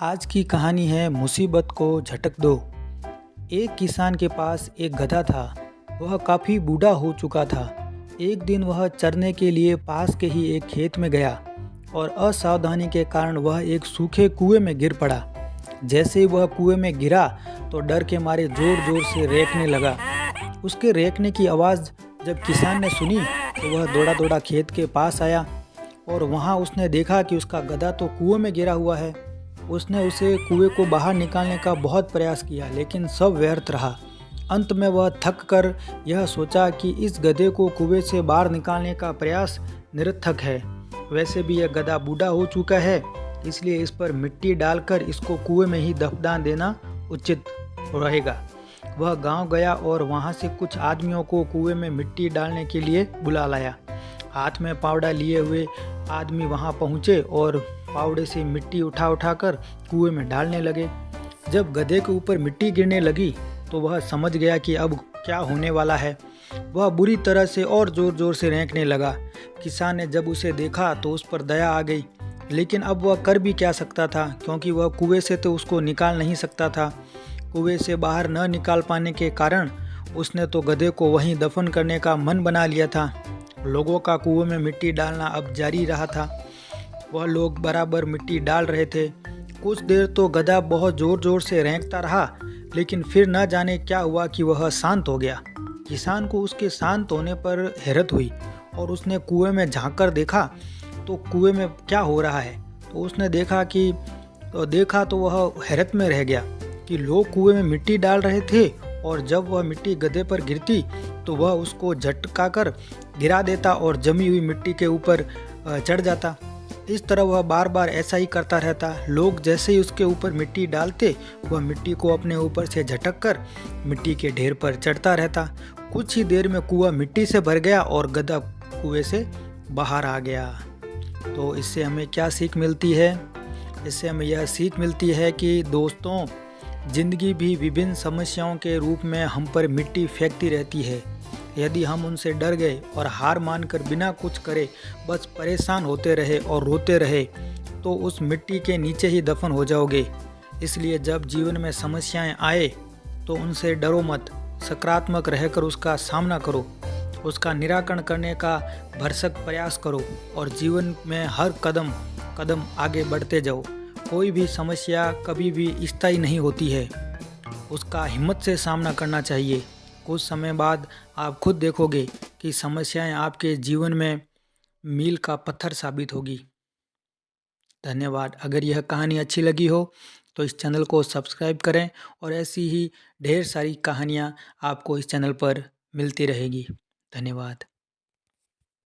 आज की कहानी है मुसीबत को झटक दो। एक किसान के पास एक गधा था। वह काफ़ी बूढ़ा हो चुका था। एक दिन वह चरने के लिए पास के ही एक खेत में गया और असावधानी के कारण वह एक सूखे कुएं में गिर पड़ा। जैसे ही वह कुएं में गिरा तो डर के मारे जोर जोर से रेंकने लगा। उसके रेंकने की आवाज़ जब किसान ने सुनी तो वह दौड़ा दौड़ा खेत के पास आया और वहाँ उसने देखा कि उसका गधा तो कुएं में गिरा हुआ है। उसने उसे कुएं को बाहर निकालने का बहुत प्रयास किया, लेकिन सब व्यर्थ रहा। अंत में वह थक कर यह सोचा कि इस गधे को कुएं से बाहर निकालने का प्रयास निरर्थक है। वैसे भी यह गधा बूढ़ा हो चुका है, इसलिए इस पर मिट्टी डालकर इसको कुएं में ही दफना देना उचित रहेगा। वह गांव गया और वहां से कुछ आदमियों को कुएं में मिट्टी डालने के लिए बुला लाया। हाथ में फावड़ा लिए हुए आदमी वहां पहुंचे और फावड़े से मिट्टी उठा उठाकर कुएं में डालने लगे। जब गधे के ऊपर मिट्टी गिरने लगी तो वह समझ गया कि अब क्या होने वाला है। वह बुरी तरह से और जोर जोर से रेंकने लगा। किसान ने जब उसे देखा तो उस पर दया आ गई, लेकिन अब वह कर भी क्या सकता था, क्योंकि वह कुएं से तो उसको निकाल नहीं सकता था। कुएं से बाहर न निकाल पाने के कारण उसने तो गधे को वहीं दफन करने का मन बना लिया था। लोगों का कुएं में मिट्टी डालना अब जारी रहा था। वह लोग बराबर मिट्टी डाल रहे थे। कुछ देर तो गधा बहुत जोर जोर से रेंकता रहा, लेकिन फिर न जाने क्या हुआ कि वह शांत हो गया। किसान को उसके शांत होने पर हैरत हुई और उसने कुएं में झांक कर देखा तो कुएं में क्या हो रहा है। तो उसने देखा तो वह हैरत में रह गया कि लोग कुएं में मिट्टी डाल रहे थे और जब वह मिट्टी गधे पर गिरती तो वह उसको झटका कर गिरा देता और जमी हुई मिट्टी के ऊपर चढ़ जाता। इस तरह वह बार बार ऐसा ही करता रहता। लोग जैसे ही उसके ऊपर मिट्टी डालते वह मिट्टी को अपने ऊपर से झटक कर मिट्टी के ढेर पर चढ़ता रहता। कुछ ही देर में कुआं मिट्टी से भर गया और गधा कुएं से बाहर आ गया। तो इससे हमें क्या सीख मिलती है? इससे हमें यह सीख मिलती है कि दोस्तों, जिंदगी भी विभिन्न समस्याओं के रूप में हम पर मिट्टी फेंकती रहती है। यदि हम उनसे डर गए और हार मानकर बिना कुछ करे बस परेशान होते रहे और रोते रहे तो उस मिट्टी के नीचे ही दफन हो जाओगे। इसलिए जब जीवन में समस्याएं आए तो उनसे डरो मत, सकारात्मक रहकर उसका सामना करो, उसका निराकरण करने का भरसक प्रयास करो और जीवन में हर कदम कदम आगे बढ़ते जाओ। कोई भी समस्या कभी भी स्थायी नहीं होती है, उसका हिम्मत से सामना करना चाहिए। कुछ समय बाद आप खुद देखोगे कि समस्याएं आपके जीवन में मील का पत्थर साबित होगी। धन्यवाद। अगर यह कहानी अच्छी लगी हो तो इस चैनल को सब्सक्राइब करें और ऐसी ही ढेर सारी कहानियां आपको इस चैनल पर मिलती रहेगी। धन्यवाद।